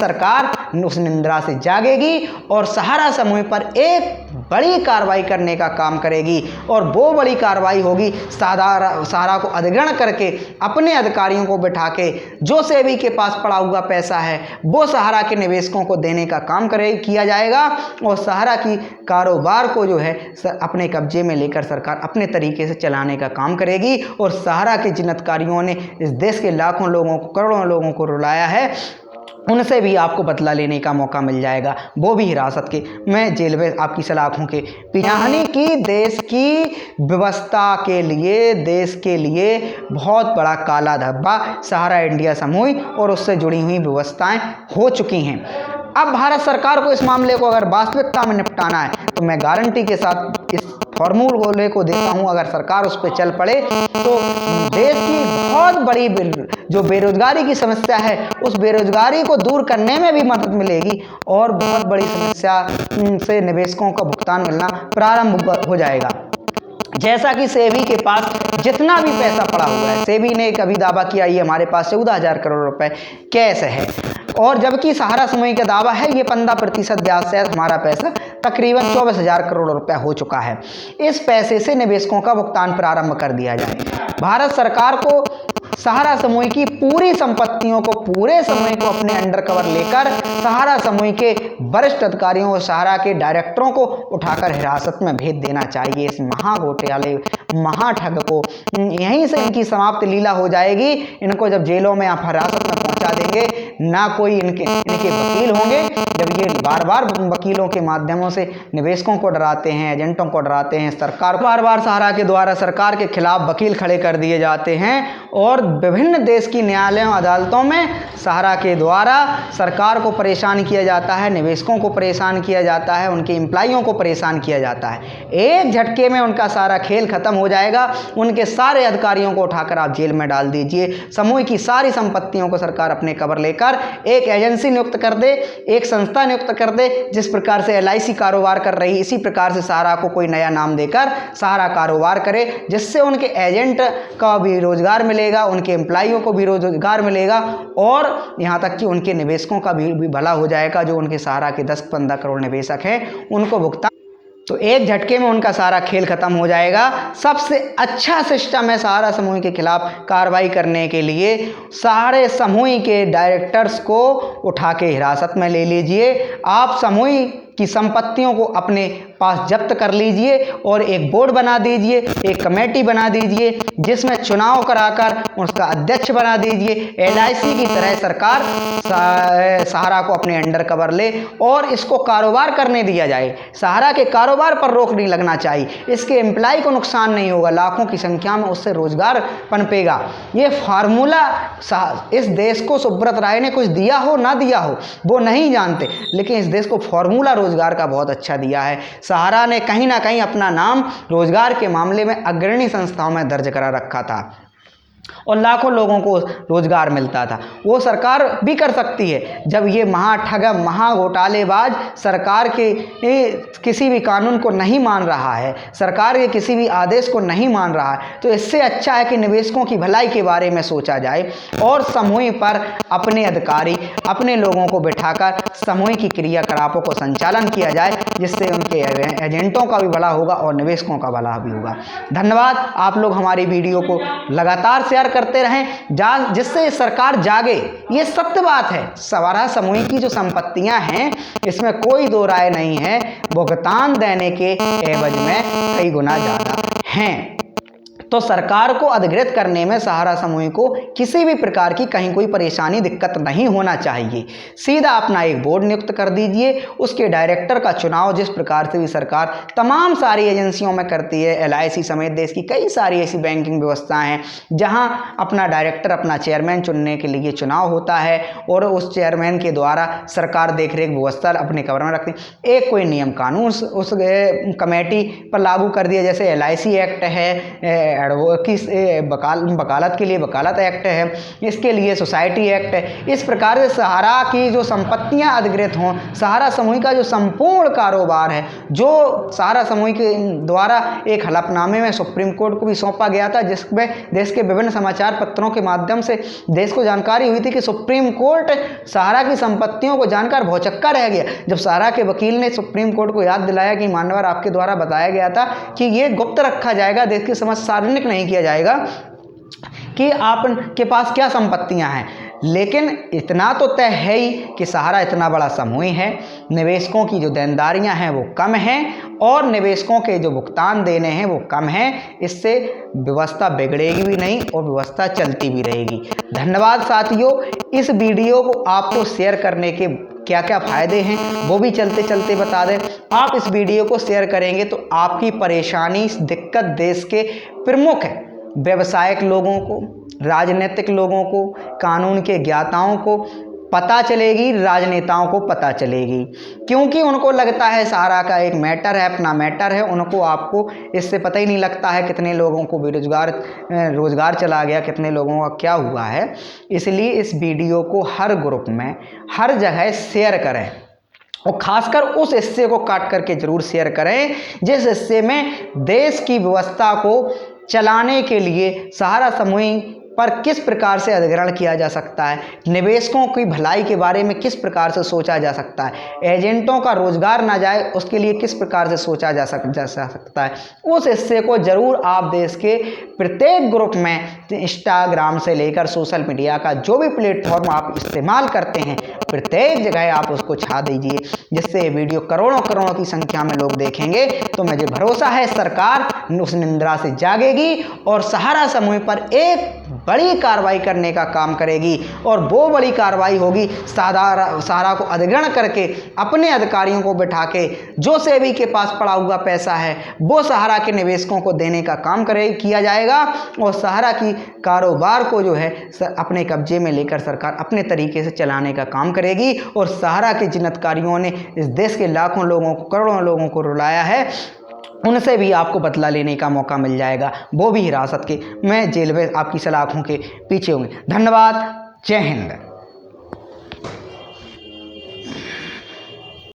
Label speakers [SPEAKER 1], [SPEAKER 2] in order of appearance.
[SPEAKER 1] सरकार उस निंद्रा से जागेगी और सहारा समूह पर एक बड़ी कार्रवाई करने का काम करेगी। और वो बड़ी कार्रवाई होगी सहारा को अधिग्रहण करके अपने अधिकारियों को बिठा के जो सेबी के पास पड़ा हुआ पैसा है वो सहारा के निवेशकों को देने का काम किया जाएगा और सहारा की कारोबार को जो है अपने कब्जे में लेकर सरकार अपने तरीके से चलाने का काम करेगी। और सहारा के जिन अधिकारियों ने इस देश के लाखों लोगों को, करोड़ों लोगों को रुलाया है, उनसे भी आपको बदला लेने का मौका मिल जाएगा, वो भी हिरासत के में जेल में आपकी सलाखों के यानी कि देश की व्यवस्था के लिए, देश के लिए बहुत बड़ा काला धब्बा सहारा इंडिया समूह और उससे जुड़ी हुई व्यवस्थाएं हो चुकी हैं। अब भारत सरकार को इस मामले को अगर वास्तविकता में निपटाना है तो मैं गारंटी के साथ इस फॉर्मूले को देता हूं, अगर सरकार उस पर चल पड़े तो देश की बहुत बड़ी जो बेरोजगारी की समस्या है उस बेरोजगारी को दूर करने में भी मदद मिलेगी और बहुत बड़ी समस्या से निवेशकों का भुगतान मिलना प्रारंभ हो जाएगा। जैसा कि सेबी के पास जितना भी पैसा पड़ा हुआ है, सेबी ने एक अभी दावा किया ये हमारे पास 14,000 करोड़ रुपए कैश है, और जबकि सहारा समूह का दावा है ये 15% ब्याज से हमारा पैसा तकरीबन 24,000 करोड़ रुपए हो चुका है। इस पैसे से निवेशकों का भुगतान प्रारंभ कर दिया जाए। भारत सरकार को सहारा समूह की पूरी संपत्तियों को, पूरे समूह को अपने अंडर कवर लेकर सहारा समूह के वरिष्ठ अधिकारियों और सहारा के डायरेक्टरों को उठाकर हिरासत में भेज देना चाहिए। इस महाघोटाले, महाठग को यहीं से इनकी समाप्त लीला हो जाएगी। इनको जब जेलों में आप हिरासत में पहुंचा देंगे, ना कोई इनके वकील होंगे। जब ये बार बार वकीलों के माध्यमों से निवेशकों को डराते हैं, एजेंटों को डराते हैं, सरकार बार बार सहारा के द्वारा सरकार के खिलाफ वकील खड़े कर दिए जाते हैं और विभिन्न देश की न्यायालयों, अदालतों में सहारा के द्वारा सरकार को परेशान किया जाता है, निवेशकों को परेशान किया जाता है, उनके एम्प्लॉइयों को परेशान किया जाता है। एक झटके में उनका सारा खेल खत्म हो जाएगा। उनके सारे अधिकारियों को उठाकर आप जेल में डाल दीजिए। समूह की सारी संपत्तियों को सरकार अपने कवर लेकर एक एजेंसी नियुक्त कर दे, एक संस्था नियुक्त कर दे। जिस प्रकार से LIC कारोबार कर रही, इसी प्रकार से सहारा को कोई नया नाम देकर सहारा कारोबार करे, जिससे उनके एजेंट का भी रोजगार मिलेगा, उनके एम्प्लॉइयों को भी रोजगार मिलेगा और यहाँ तक कि उनके निवेशकों का भी भला हो जाएगा। जो उनके सहारा के 10-15 करोड़ निवेशक हैं उनको भुगतान, तो एक झटके में उनका सारा खेल खत्म हो जाएगा। सबसे अच्छा सिस्टम है सहारा समूह के खिलाफ कार्रवाई करने के लिए, सारे समूह के डायरेक्टर्स को उठा के हिरासत में ले लीजिए। आप समूह की संपत्तियों को अपने पास जब्त कर लीजिए और एक बोर्ड बना दीजिए, एक कमेटी बना दीजिए जिसमें चुनाव कराकर उसका अध्यक्ष बना दीजिए। LIC की तरह सरकार सहारा को अपने अंडर कवर ले और इसको कारोबार करने दिया जाए। सहारा के कारोबार पर रोक नहीं लगना चाहिए, इसके एम्प्लॉय को नुकसान नहीं होगा, लाखों की संख्या में उससे रोजगार पनपेगा। ये फार्मूला इस देश को सुब्रत राय ने कुछ दिया हो ना दिया हो वो नहीं जानते, लेकिन इस देश को फार्मूला रोजगार का बहुत अच्छा दिया है। सहारा ने कहीं ना कहीं अपना नाम रोजगार के मामले में अग्रणी संस्थाओं में दर्ज करा रखा था और लाखों लोगों को रोजगार मिलता था। वो सरकार भी कर सकती है। जब ये महाठग, महाघोटालेबाज सरकार के किसी भी कानून को नहीं मान रहा है, सरकार के किसी भी आदेश को नहीं मान रहा है, तो इससे अच्छा है कि निवेशकों की भलाई के बारे में सोचा जाए और समूह पर अपने अधिकारी, अपने लोगों को बिठाकर समूह की क्रियाकलापों को संचालन किया जाए, जिससे उनके एजेंटों का भी भला होगा और निवेशकों का भला भी होगा। धन्यवाद। आप लोग हमारी वीडियो को लगातार शेयर करते रहें जिससे सरकार जागे। ये सत्य बात है, सहारा समूह की जो संपत्तियां हैं इसमें कोई दो राय नहीं है, भुगतान देने के एवज में कई गुना ज्यादा हैं। तो सरकार को अधिकृत करने में सहारा समूह को किसी भी प्रकार की कहीं कोई परेशानी, दिक्कत नहीं होना चाहिए। सीधा अपना एक बोर्ड नियुक्त कर दीजिए, उसके डायरेक्टर का चुनाव जिस प्रकार से भी सरकार तमाम सारी एजेंसियों में करती है, LIC समेत देश की कई सारी ऐसी बैंकिंग व्यवस्थाएं हैं जहां अपना डायरेक्टर, अपना चेयरमैन चुनने के लिए चुनाव होता है और उस चेयरमैन के द्वारा सरकार देखरेख व्यवस्था अपने कवर में रखती है। एक कोई नियम कानून उस कमेटी पर लागू कर दिया, जैसे LIC एक्ट है, वकालत के लिए वकालत एक्ट है, इसके लिए सोसाइटी एक्ट है। इस प्रकार से सहारा की जो संपत्तियां अधिग्रहित हों, सहारा समूह का जो संपूर्ण कारोबार है, जो सहारा समूह के द्वारा एक हलफनामे में सुप्रीम कोर्ट को भी सौंपा गया था, जिसमें देश के विभिन्न समाचार पत्रों के माध्यम से देश को जानकारी हुई थी कि सुप्रीम कोर्ट सहारा की संपत्तियों को जानकर भौचक्का रह गया जब सहारा के वकील ने सुप्रीम कोर्ट को याद दिलाया कि मान्यवर आपके द्वारा बताया गया था कि ये गुप्त रखा जाएगा, देश की समझ सार्वजनिक नहीं किया जाएगा कि आपके पास क्या संपत्तियां हैं। लेकिन इतना तो तय है ही कि सहारा इतना बड़ा समूह है, निवेशकों की जो देनदारियां हैं वो कम हैं और निवेशकों के जो भुगतान देने हैं वो कम हैं। इससे व्यवस्था बिगड़ेगी भी नहीं और व्यवस्था चलती भी रहेगी। धन्यवाद साथियों। इस वीडियो को आपको शेयर करने के क्या क्या फ़ायदे हैं वो भी चलते चलते बता दें। आप इस वीडियो को शेयर करेंगे तो आपकी परेशानी, दिक्कत देश के प्रमुख व्यवसायिक लोगों को, राजनीतिक लोगों को, कानून के ज्ञाताओं को पता चलेगी, राजनेताओं को पता चलेगी, क्योंकि उनको लगता है सहारा का एक मैटर है, अपना मैटर है। उनको आपको इससे पता ही नहीं लगता है कितने लोगों को रोजगार चला गया, कितने लोगों का क्या हुआ है। इसलिए इस वीडियो को हर ग्रुप में, हर जगह शेयर करें और खासकर उस हिस्से को काट करके जरूर शेयर करें जिस हिस्से में देश की व्यवस्था को चलाने के लिए सहारा समूह पर किस प्रकार से अधिग्रहण किया जा सकता है, निवेशकों की भलाई के बारे में किस प्रकार से सोचा जा सकता है, एजेंटों का रोजगार ना जाए उसके लिए किस प्रकार से सोचा जा सकता है। उस हिस्से को जरूर आप देश के प्रत्येक ग्रुप में, इंस्टाग्राम से लेकर सोशल मीडिया का जो भी प्लेटफॉर्म आप इस्तेमाल करते हैं, प्रत्येक जगह आप उसको छा दीजिए, जिससे वीडियो करोड़ों की संख्या में लोग देखेंगे। तो मुझे भरोसा है सरकार उस निंद्रा से जागेगी और सहारा समूह पर एक बड़ी कार्रवाई करने का काम करेगी। और वो बड़ी कार्रवाई होगी सहारा को अधिग्रहण करके अपने अधिकारियों को बिठा के जो सेबी के पास पड़ा हुआ पैसा है वो सहारा के निवेशकों को देने का काम किया जाएगा और सहारा की कारोबार को जो है अपने कब्जे में लेकर सरकार अपने तरीके से चलाने का काम करेगी। और सहारा के जिन अधिकारियों ने इस देश के लाखों लोगों को, करोड़ों लोगों को रुलाया है, उनसे भी आपको बदला लेने का मौका मिल जाएगा, वो भी हिरासत के में जेल में आपकी सलाखों के पीछे होंगे। धन्यवाद। जय हिंद।